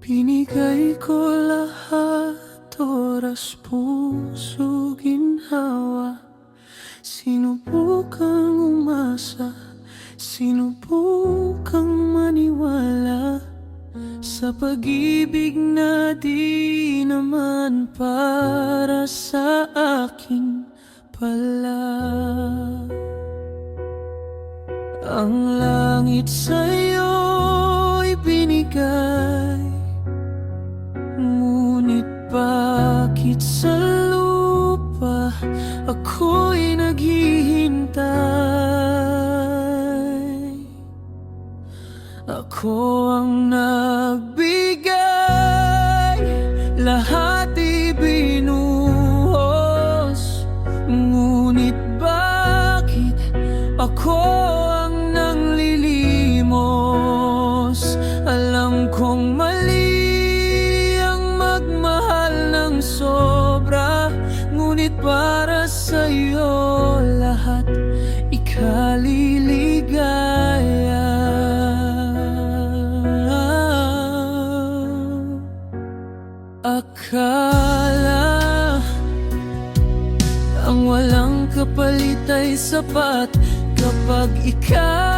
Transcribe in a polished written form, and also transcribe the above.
Binigay ko lahat, oras, puso, ginhawa. Sinubukang umasa, sinubukang maniwala sa pag-ibig na di naman para sa akin pala. Ang langit sa'yo'y binigay, ngunit bakit sa lupa ako'y naghihintay? Ako ang nagbigay, lahat ibinuhos, ngunit bakit ako ang nanglilimos? Alam kong mali ang magmahal ng sobra, ngunit para sa'yo lahat ikaliligaya. Akala ang walang kapalit ay sapat kapag ikaw